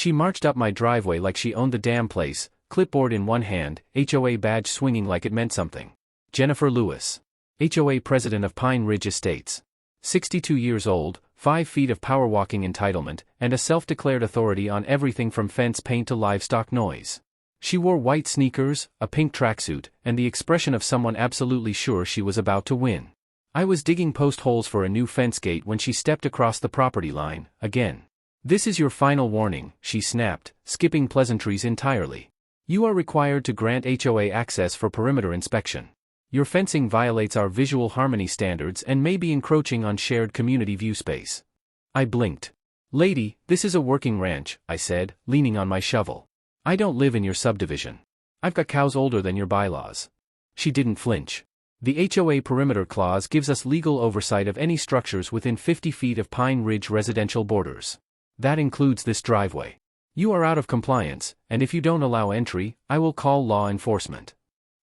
She marched up my driveway like she owned the damn place, clipboard in one hand, HOA badge swinging like it meant something. Jennifer Lewis, HOA president of Pine Ridge Estates. 62 years old, 5 feet of power walking entitlement, and a self-declared authority on everything from fence paint to livestock noise. She wore white sneakers, a pink tracksuit, and the expression of someone absolutely sure she was about to win. I was digging post holes for a new fence gate when she stepped across the property line, again. "This is your final warning," she snapped, skipping pleasantries entirely. "You are required to grant HOA access for perimeter inspection. Your fencing violates our visual harmony standards and may be encroaching on shared community view space." I blinked. "Lady, this is a working ranch," I said, leaning on my shovel. "I don't live in your subdivision. I've got cows older than your bylaws." She didn't flinch. "The HOA perimeter clause gives us legal oversight of any structures within 50 feet of Pine Ridge residential borders. That includes this driveway. You are out of compliance, and if you don't allow entry, I will call law enforcement."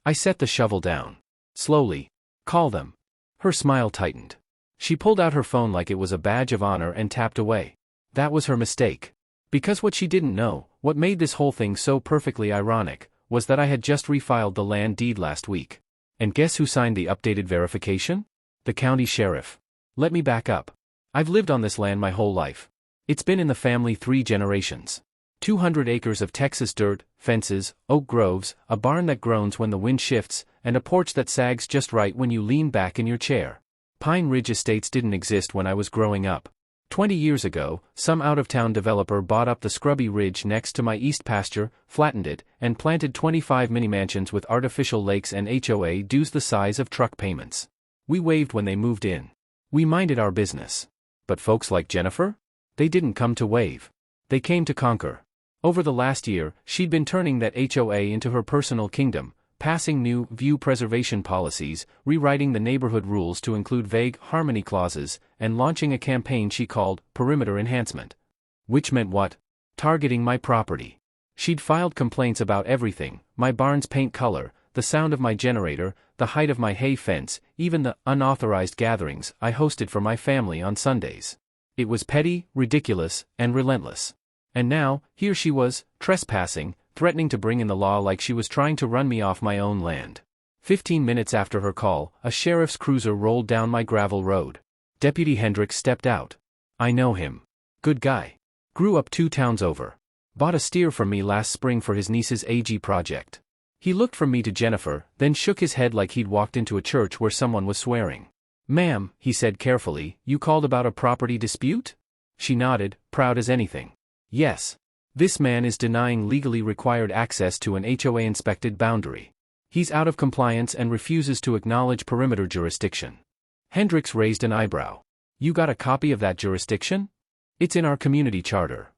I set the shovel down. Slowly. "Call them." Her smile tightened. She pulled out her phone like it was a badge of honor and tapped away. That was her mistake. Because what she didn't know, what made this whole thing so perfectly ironic, was that I had just refiled the land deed last week. And guess who signed the updated verification? The county sheriff. Let me back up. I've lived on this land my whole life. It's been in the family 3 generations. 200 acres of Texas dirt, fences, oak groves, a barn that groans when the wind shifts, and a porch that sags just right when you lean back in your chair. Pine Ridge Estates didn't exist when I was growing up. 20 years ago, some out-of-town developer bought up the scrubby ridge next to my east pasture, flattened it, and planted 25 mini-mansions with artificial lakes and HOA dues the size of truck payments. We waved when they moved in. We minded our business. But folks like Jennifer? They didn't come to wave. They came to conquer. Over the last year, she'd been turning that HOA into her personal kingdom, passing new view preservation policies, rewriting the neighborhood rules to include vague harmony clauses, and launching a campaign she called perimeter enhancement. Which meant what? Targeting my property. She'd filed complaints about everything: my barn's paint color, the sound of my generator, the height of my hay fence, even the unauthorized gatherings I hosted for my family on Sundays. It was petty, ridiculous, and relentless. And now, here she was, trespassing, threatening to bring in the law like she was trying to run me off my own land. 15 minutes after her call, a sheriff's cruiser rolled down my gravel road. Deputy Hendricks stepped out. I know him. Good guy. Grew up 2 towns over. Bought a steer from me last spring for his niece's AG project. He looked from me to Jennifer, then shook his head like he'd walked into a church where someone was swearing. "Ma'am," he said carefully, "you called about a property dispute?" She nodded, proud as anything. "Yes. This man is denying legally required access to an HOA-inspected boundary. He's out of compliance and refuses to acknowledge perimeter jurisdiction." Hendricks raised an eyebrow. "You got a copy of that jurisdiction?" "It's in our community charter."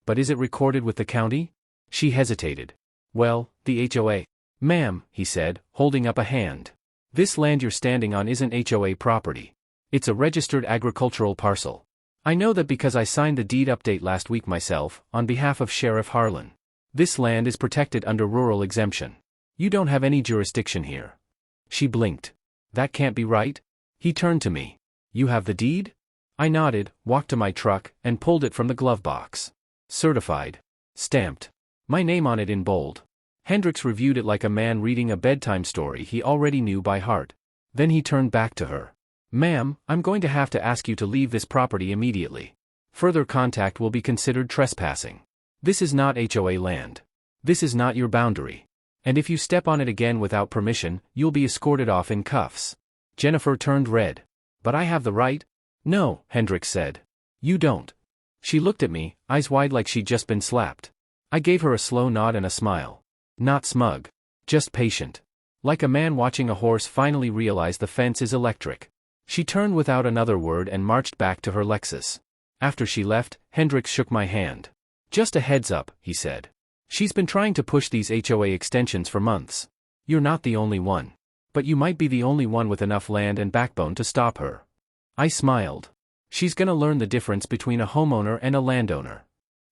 "But is it recorded with the county?" She hesitated. "Well, the HOA." "Ma'am," he said, holding up a hand. "This land you're standing on isn't HOA property. It's a registered agricultural parcel. I know that because I signed the deed update last week myself, on behalf of Sheriff Harlan. This land is protected under rural exemption. You don't have any jurisdiction here." She blinked. "That can't be right." He turned to me. "You have the deed?" I nodded, walked to my truck, and pulled it from the glove box. Certified. Stamped. My name on it in bold. Hendricks reviewed it like a man reading a bedtime story he already knew by heart. Then he turned back to her. "Ma'am, I'm going to have to ask you to leave this property immediately. Further contact will be considered trespassing. This is not HOA land. This is not your boundary. And if you step on it again without permission, you'll be escorted off in cuffs." Jennifer turned red. "But I have the right." "No," Hendricks said. "You don't." She looked at me, eyes wide like she'd just been slapped. I gave her a slow nod and a smile. Not smug. Just patient. Like a man watching a horse finally realize the fence is electric. She turned without another word and marched back to her Lexus. After she left, Hendricks shook my hand. "Just a heads up," he said. "She's been trying to push these HOA extensions for months. You're not the only one. But you might be the only one with enough land and backbone to stop her." I smiled. "She's gonna learn the difference between a homeowner and a landowner."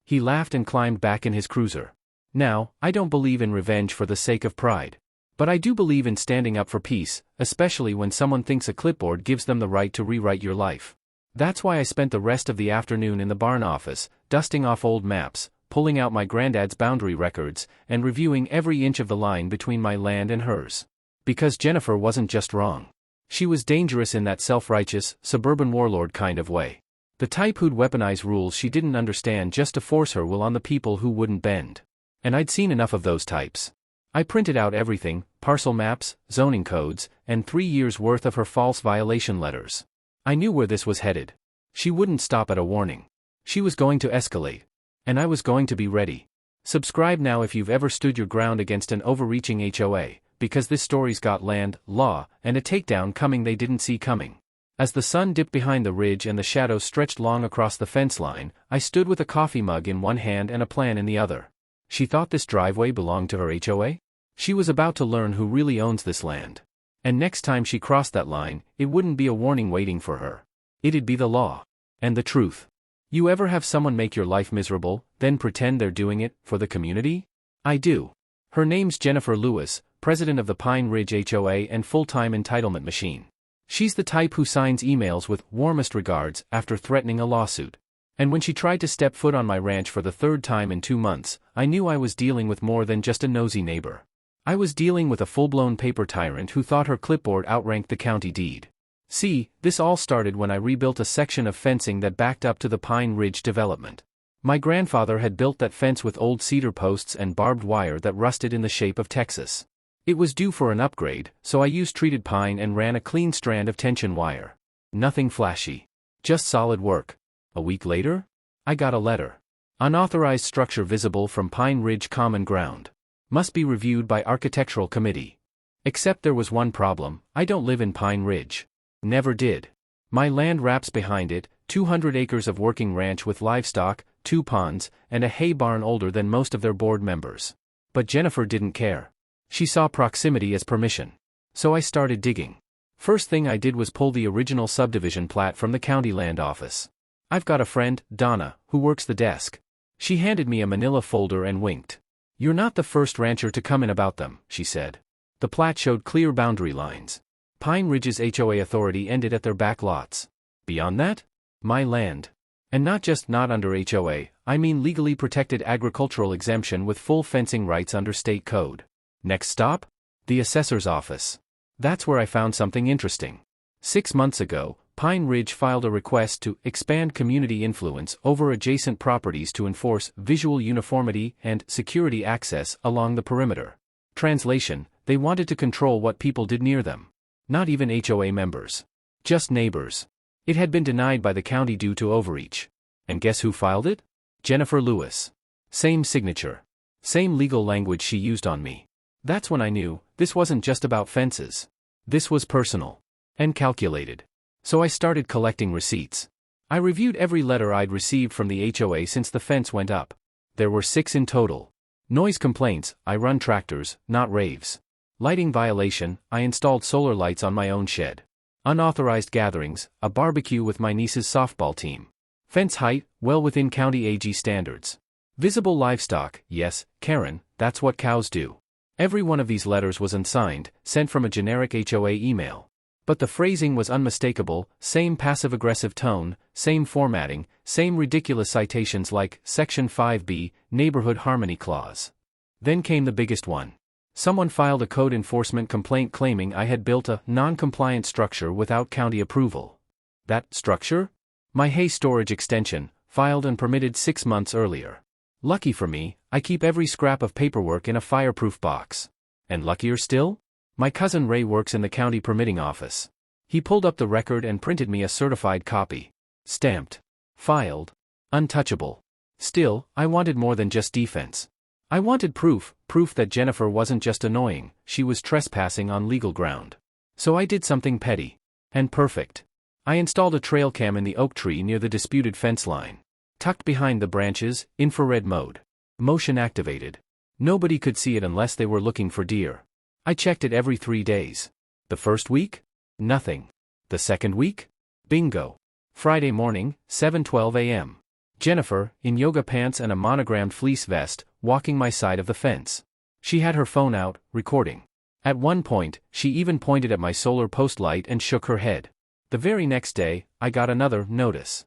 He laughed and climbed back in his cruiser. "Now, I don't believe in revenge for the sake of pride. But I do believe in standing up for peace, especially when someone thinks a clipboard gives them the right to rewrite your life. That's why I spent the rest of the afternoon in the barn office, dusting off old maps, pulling out my granddad's boundary records, and reviewing every inch of the line between my land and hers. Because Jennifer wasn't just wrong. She was dangerous in that self-righteous, suburban warlord kind of way. The type who'd weaponize rules she didn't understand just to force her will on the people who wouldn't bend. And I'd seen enough of those types. I printed out everything, parcel maps, zoning codes, and 3 years' worth of her false violation letters. I knew where this was headed. She wouldn't stop at a warning. She was going to escalate. And I was going to be ready. Subscribe now if you've ever stood your ground against an overreaching HOA, because this story's got land, law, and a takedown coming they didn't see coming. As the sun dipped behind the ridge and the shadows stretched long across the fence line, I stood with a coffee mug in one hand and a plan in the other. She thought this driveway belonged to her HOA? She was about to learn who really owns this land. And next time she crossed that line, it wouldn't be a warning waiting for her. It'd be the law. And the truth. You ever have someone make your life miserable, then pretend they're doing it for the community? I do. Her name's Jennifer Lewis, president of the Pine Ridge HOA and full-time entitlement machine. She's the type who signs emails with warmest regards after threatening a lawsuit. And when she tried to step foot on my ranch for the 3rd time in 2 months, I knew I was dealing with more than just a nosy neighbor. I was dealing with a full-blown paper tyrant who thought her clipboard outranked the county deed. See, this all started when I rebuilt a section of fencing that backed up to the Pine Ridge development. My grandfather had built that fence with old cedar posts and barbed wire that rusted in the shape of Texas. It was due for an upgrade, so I used treated pine and ran a clean strand of tension wire. Nothing flashy. Just solid work. A week later, I got a letter. Unauthorized structure visible from Pine Ridge Common Ground. Must be reviewed by Architectural Committee. Except there was one problem, I don't live in Pine Ridge. Never did. My land wraps behind it, 200 acres of working ranch with livestock, 2 ponds, and a hay barn older than most of their board members. But Jennifer didn't care. She saw proximity as permission. So I started digging. First thing I did was pull the original subdivision plat from the county land office. I've got a friend, Donna, who works the desk. She handed me a manila folder and winked. "You're not the first rancher to come in about them," she said. The plat showed clear boundary lines. Pine Ridge's HOA authority ended at their back lots. Beyond that? My land. And not just not under HOA, I mean legally protected agricultural exemption with full fencing rights under state code. Next stop? The assessor's office. That's where I found something interesting. 6 months ago, Pine Ridge filed a request to expand community influence over adjacent properties to enforce visual uniformity and security access along the perimeter. Translation, they wanted to control what people did near them. Not even HOA members. Just neighbors. It had been denied by the county due to overreach. And guess who filed it? Jennifer Lewis. Same signature. Same legal language she used on me. That's when I knew, this wasn't just about fences. This was personal. And calculated. So I started collecting receipts. I reviewed every letter I'd received from the HOA since the fence went up. There were 6 in total. Noise complaints, I run tractors, not raves. Lighting violation, I installed solar lights on my own shed. Unauthorized gatherings, a barbecue with my niece's softball team. Fence height, well within county AG standards. Visible livestock, yes, Karen, that's what cows do. Every one of these letters was unsigned, sent from a generic HOA email. But the phrasing was unmistakable, same passive-aggressive tone, same formatting, same ridiculous citations like Section 5B, Neighborhood Harmony Clause. Then came the biggest one. Someone filed a code enforcement complaint claiming I had built a non-compliant structure without county approval. That structure? My hay storage extension, filed and permitted 6 months earlier. Lucky for me, I keep every scrap of paperwork in a fireproof box. And luckier still? My cousin Ray works in the county permitting office. He pulled up the record and printed me a certified copy. Stamped. Filed. Untouchable. Still, I wanted more than just defense. I wanted proof that Jennifer wasn't just annoying, she was trespassing on legal ground. So I did something petty. And perfect. I installed a trail cam in the oak tree near the disputed fence line. Tucked behind the branches, infrared mode. Motion activated. Nobody could see it unless they were looking for deer. I checked it every 3 days. The first week? Nothing. The second week? Bingo. Friday morning, 7:12 a.m. Jennifer, in yoga pants and a monogrammed fleece vest, walking my side of the fence. She had her phone out, recording. At one point, she even pointed at my solar post light and shook her head. The very next day, I got another notice.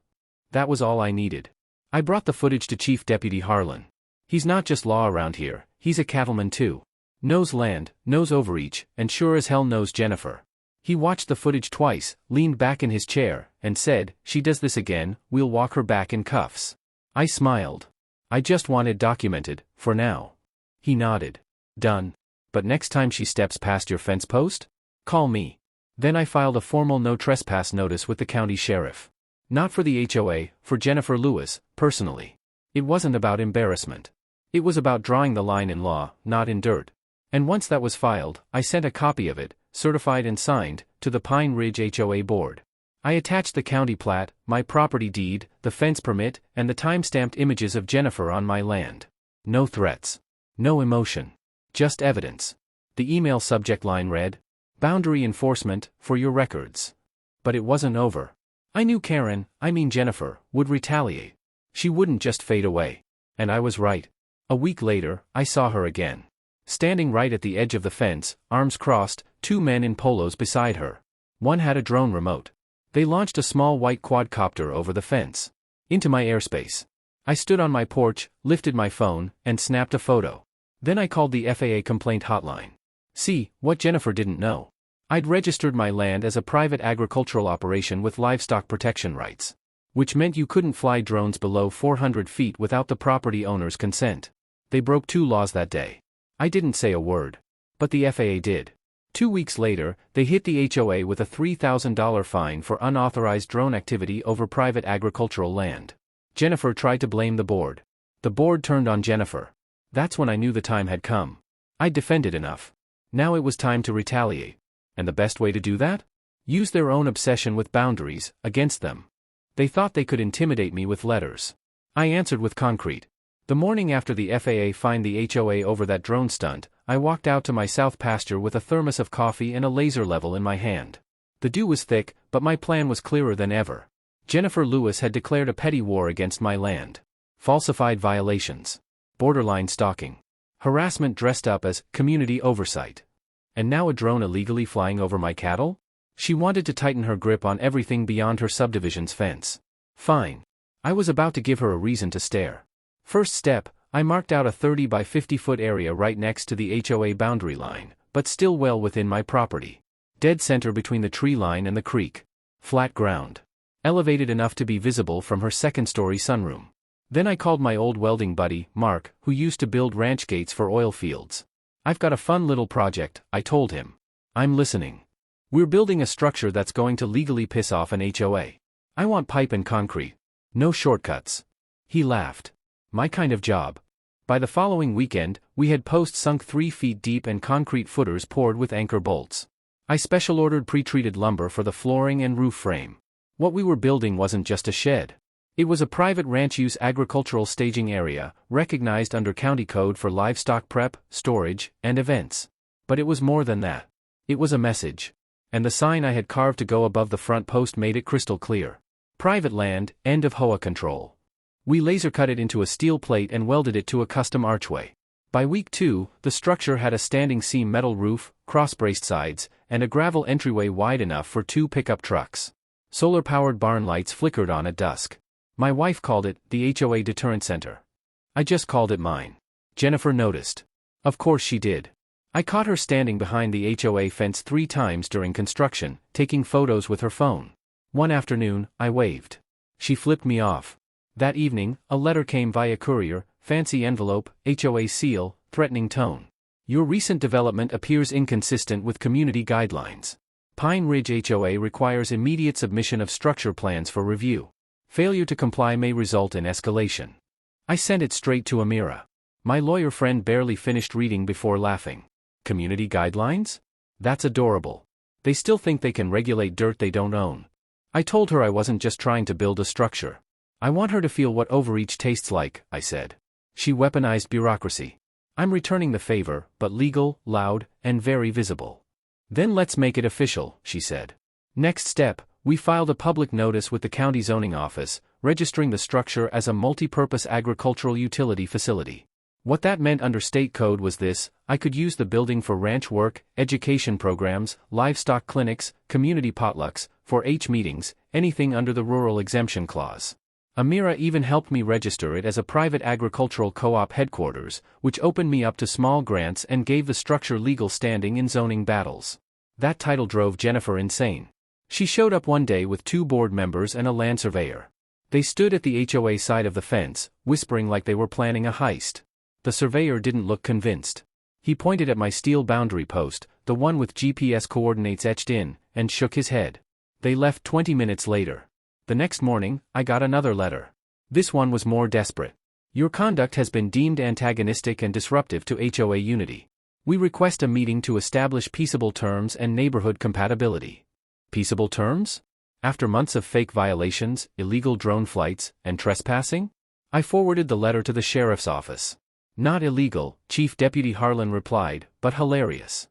That was all I needed. I brought the footage to Chief Deputy Harlan. He's not just law around here, he's a cattleman too. Knows land, knows overreach, and sure as hell knows Jennifer. He watched the footage twice, leaned back in his chair, and said, "She does this again, we'll walk her back in cuffs." I smiled. I just want it documented, for now. He nodded. Done. But next time she steps past your fence post? Call me. Then I filed a formal no trespass notice with the county sheriff. Not for the HOA, for Jennifer Lewis, personally. It wasn't about embarrassment. It was about drawing the line in law, not in dirt. And once that was filed, I sent a copy of it, certified and signed, to the Pine Ridge HOA board. I attached the county plat, my property deed, the fence permit, and the time-stamped images of Jennifer on my land. No threats. No emotion. Just evidence. The email subject line read, "Boundary enforcement, for your records." But it wasn't over. I knew Jennifer, would retaliate. She wouldn't just fade away. And I was right. A week later, I saw her again. Standing right at the edge of the fence, arms crossed, two men in polos beside her. One had a drone remote. They launched a small white quadcopter over the fence. Into my airspace. I stood on my porch, lifted my phone, and snapped a photo. Then I called the FAA complaint hotline. See, what Jennifer didn't know. I'd registered my land as a private agricultural operation with livestock protection rights. Which meant you couldn't fly drones below 400 feet without the property owner's consent. They broke 2 laws that day. I didn't say a word. But the FAA did. 2 weeks later, they hit the HOA with a $3,000 fine for unauthorized drone activity over private agricultural land. Jennifer tried to blame the board. The board turned on Jennifer. That's when I knew the time had come. I'd defended enough. Now it was time to retaliate. And the best way to do that? Use their own obsession with boundaries against them. They thought they could intimidate me with letters. I answered with concrete. The morning after the FAA fined the HOA over that drone stunt, I walked out to my south pasture with a thermos of coffee and a laser level in my hand. The dew was thick, but my plan was clearer than ever. Jennifer Lewis had declared a petty war against my land. Falsified violations. Borderline stalking. Harassment dressed up as community oversight. And now a drone illegally flying over my cattle? She wanted to tighten her grip on everything beyond her subdivision's fence. Fine. I was about to give her a reason to stare. First step, I marked out a 30 by 50 foot area right next to the HOA boundary line, but still well within my property. Dead center between the tree line and the creek. Flat ground. Elevated enough to be visible from her second-story sunroom. Then I called my old welding buddy, Mark, who used to build ranch gates for oil fields. "I've got a fun little project," I told him. "I'm listening. We're building a structure that's going to legally piss off an HOA. I want pipe and concrete. No shortcuts." He laughed. My kind of job. By the following weekend, we had posts sunk 3 feet deep and concrete footers poured with anchor bolts. I special-ordered pre-treated lumber for the flooring and roof frame. What we were building wasn't just a shed. It was a private ranch-use agricultural staging area, recognized under county code for livestock prep, storage, and events. But it was more than that. It was a message. And the sign I had carved to go above the front post made it crystal clear. Private land, end of HOA control. We laser-cut it into a steel plate and welded it to a custom archway. By week 2, the structure had a standing seam metal roof, cross-braced sides, and a gravel entryway wide enough for 2 pickup trucks. Solar-powered barn lights flickered on at dusk. My wife called it the HOA Deterrent Center. I just called it mine. Jennifer noticed. Of course she did. I caught her standing behind the HOA fence 3 times during construction, taking photos with her phone. One afternoon, I waved. She flipped me off. That evening, a letter came via courier, fancy envelope, HOA seal, threatening tone. "Your recent development appears inconsistent with community guidelines. Pine Ridge HOA requires immediate submission of structure plans for review. Failure to comply may result in escalation." I sent it straight to Amira. My lawyer friend barely finished reading before laughing. Community guidelines? That's adorable. They still think they can regulate dirt they don't own. I told her I wasn't just trying to build a structure. I want her to feel what overreach tastes like, I said. She weaponized bureaucracy. I'm returning the favor, but legal, loud, and very visible. Then let's make it official, she said. Next step, we filed a public notice with the county zoning office, registering the structure as a multi-purpose agricultural utility facility. What that meant under state code was this: I could use the building for ranch work, education programs, livestock clinics, community potlucks, 4-H meetings, anything under the rural exemption clause. Amira even helped me register it as a private agricultural co-op headquarters, which opened me up to small grants and gave the structure legal standing in zoning battles. That title drove Jennifer insane. She showed up one day with 2 board members and a land surveyor. They stood at the HOA side of the fence, whispering like they were planning a heist. The surveyor didn't look convinced. He pointed at my steel boundary post, the one with GPS coordinates etched in, and shook his head. They left 20 minutes later. The next morning, I got another letter. This one was more desperate. Your conduct has been deemed antagonistic and disruptive to HOA unity. We request a meeting to establish peaceable terms and neighborhood compatibility. Peaceable terms? After months of fake violations, illegal drone flights, and trespassing? I forwarded the letter to the sheriff's office. Not illegal, Chief Deputy Harlan replied, but hilarious.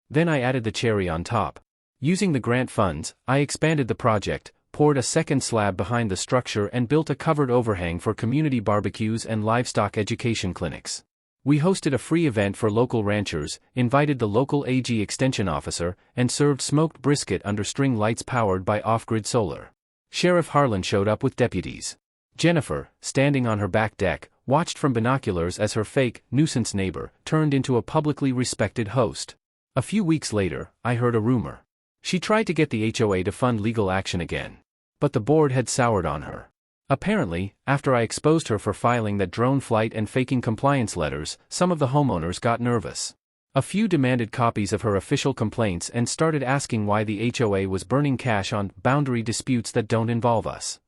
Then I added the cherry on top. Using the grant funds, I expanded the project, poured a second slab behind the structure and built a covered overhang for community barbecues and livestock education clinics. We hosted a free event for local ranchers, invited the local AG extension officer, and served smoked brisket under string lights powered by off-grid solar. Sheriff Harlan showed up with deputies. Jennifer, standing on her back deck, watched from binoculars as her fake, nuisance neighbor turned into a publicly respected host. A few weeks later, I heard a rumor. She tried to get the HOA to fund legal action again. But the board had soured on her. Apparently, after I exposed her for filing that drone flight and faking compliance letters, some of the homeowners got nervous. A few demanded copies of her official complaints and started asking why the HOA was burning cash on boundary disputes that don't involve us.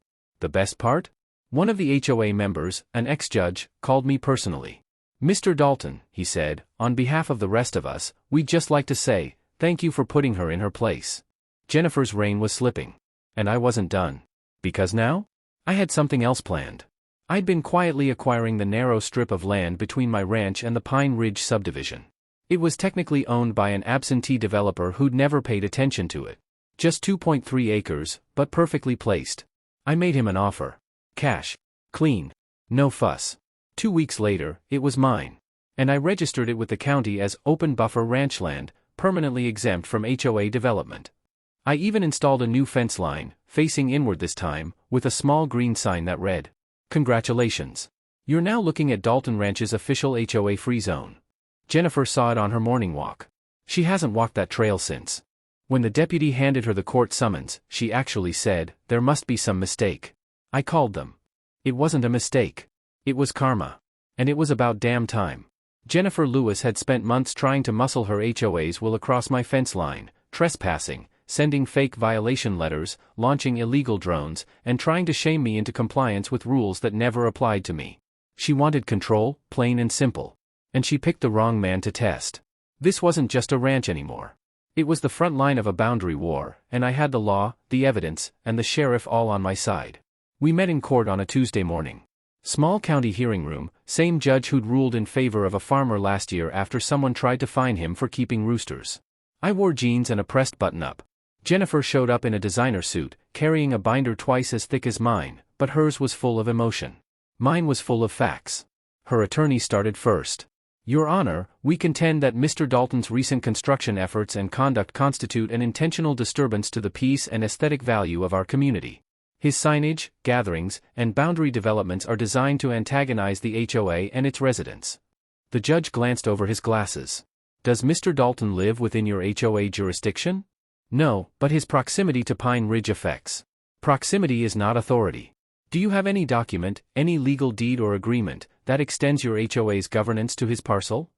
The best part? One of the HOA members, an ex-judge, called me personally. Mr. Dalton, he said, on behalf of the rest of us, we'd just like to say, thank you for putting her in her place. Jennifer's reign was slipping. And I wasn't done. Because now? I had something else planned. I'd been quietly acquiring the narrow strip of land between my ranch and the Pine Ridge subdivision. It was technically owned by an absentee developer who'd never paid attention to it. Just 2.3 acres, but perfectly placed. I made him an offer. Cash. Clean. No fuss. 2 weeks later, it was mine. And I registered it with the county as open buffer ranch land, permanently exempt from HOA development. I even installed a new fence line, facing inward this time, with a small green sign that read, "Congratulations. You're now looking at Dalton Ranch's official HOA free zone." Jennifer saw it on her morning walk. She hasn't walked that trail since. When the deputy handed her the court summons, she actually said, "There must be some mistake." I called them. It wasn't a mistake. It was karma. And it was about damn time. Jennifer Lewis had spent months trying to muscle her HOAs will across my fence line, trespassing, sending fake violation letters, launching illegal drones, and trying to shame me into compliance with rules that never applied to me. She wanted control, plain and simple. And she picked the wrong man to test. This wasn't just a ranch anymore. It was the front line of a boundary war, and I had the law, the evidence, and the sheriff all on my side. We met in court on a Tuesday morning. Small county hearing room, same judge who'd ruled in favor of a farmer last year after someone tried to fine him for keeping roosters. I wore jeans and a pressed button-up. Jennifer showed up in a designer suit, carrying a binder twice as thick as mine, but hers was full of emotion. Mine was full of facts. Her attorney started first. Your Honor, we contend that Mr. Dalton's recent construction efforts and conduct constitute an intentional disturbance to the peace and aesthetic value of our community. His signage, gatherings, and boundary developments are designed to antagonize the HOA and its residents. The judge glanced over his glasses. Does Mr. Dalton live within your HOA jurisdiction? No, but his proximity to Pine Ridge affects. Proximity is not authority. Do you have any document, any legal deed or agreement, that extends your HOA's governance to his parcel?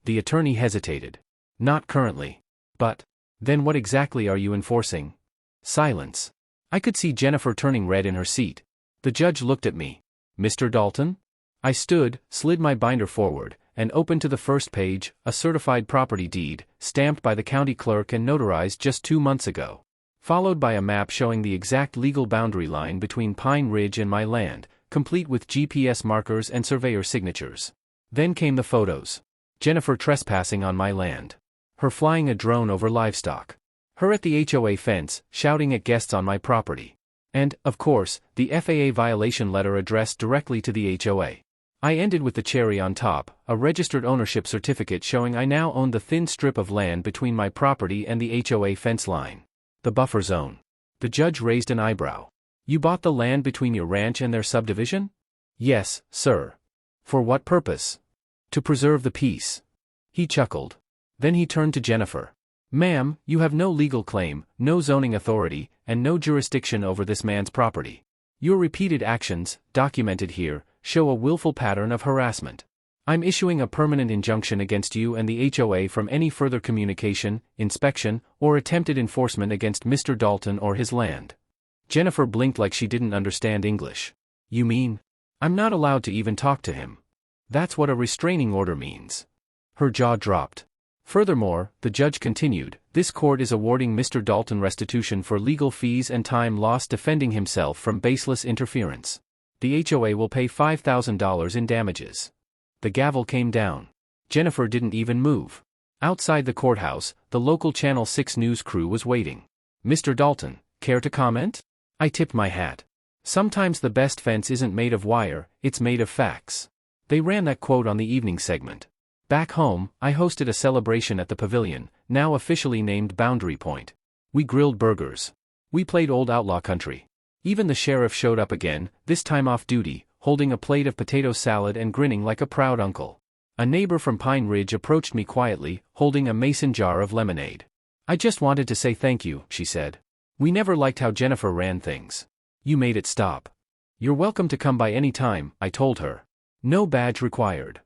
The attorney hesitated. Not currently. But, then what exactly are you enforcing? Silence. I could see Jennifer turning red in her seat. The judge looked at me. Mr. Dalton? I stood, slid my binder forward, and opened to the first page, a certified property deed, stamped by the county clerk and notarized just 2 months ago. Followed by a map showing the exact legal boundary line between Pine Ridge and my land, complete with GPS markers and surveyor signatures. Then came the photos. Jennifer trespassing on my land. Her flying a drone over livestock. Her at the HOA fence, shouting at guests on my property. And, of course, the FAA violation letter addressed directly to the HOA. I ended with the cherry on top, a registered ownership certificate showing I now own the thin strip of land between my property and the HOA fence line. The buffer zone. The judge raised an eyebrow. You bought the land between your ranch and their subdivision? Yes, sir. For what purpose? To preserve the peace. He chuckled. Then he turned to Jennifer. Ma'am, you have no legal claim, no zoning authority, and no jurisdiction over this man's property. Your repeated actions, documented here, show a willful pattern of harassment. I'm issuing a permanent injunction against you and the HOA from any further communication, inspection, or attempted enforcement against Mr. Dalton or his land. Jennifer blinked like she didn't understand English. You mean? I'm not allowed to even talk to him. That's what a restraining order means. Her jaw dropped. Furthermore, the judge continued, this court is awarding Mr. Dalton restitution for legal fees and time lost defending himself from baseless interference. The HOA will pay $5,000 in damages. The gavel came down. Jennifer didn't even move. Outside the courthouse, the local Channel 6 news crew was waiting. Mr. Dalton, care to comment? I tipped my hat. Sometimes the best fence isn't made of wire, it's made of facts. They ran that quote on the evening segment. Back home, I hosted a celebration at the pavilion, now officially named Boundary Point. We grilled burgers. We played old outlaw country. Even the sheriff showed up again, this time off duty, holding a plate of potato salad and grinning like a proud uncle. A neighbor from Pine Ridge approached me quietly, holding a mason jar of lemonade. I just wanted to say thank you, she said. We never liked how Jennifer ran things. You made it stop. You're welcome to come by any time, I told her. No badge required.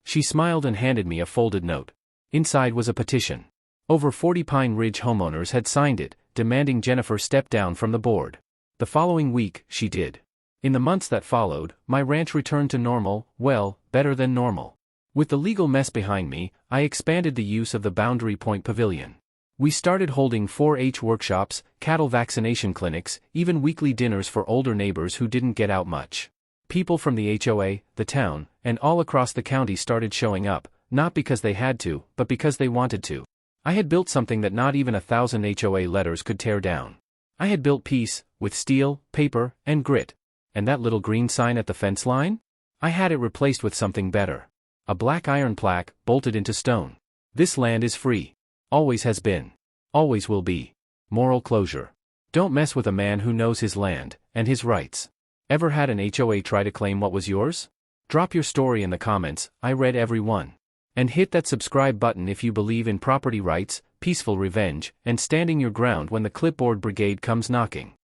She smiled and handed me a folded note. Inside was a petition. Over 40 Pine Ridge homeowners had signed it, demanding Jennifer step down from the board. The following week, she did. In the months that followed, my ranch returned to normal, well, better than normal. With the legal mess behind me, I expanded the use of the Boundary Point Pavilion. We started holding 4-H workshops, cattle vaccination clinics, even weekly dinners for older neighbors who didn't get out much. People from the HOA, the town, and all across the county started showing up, not because they had to, but because they wanted to. I had built something that not even 1,000 HOA letters could tear down. I had built peace, with steel, paper, and grit. And that little green sign at the fence line? I had it replaced with something better. A black iron plaque, bolted into stone. This land is free. Always has been. Always will be. Moral closure. Don't mess with a man who knows his land, and his rights. Ever had an HOA try to claim what was yours? Drop your story in the comments, I read every one. And hit that subscribe button if you believe in property rights, peaceful revenge, and standing your ground when the clipboard brigade comes knocking.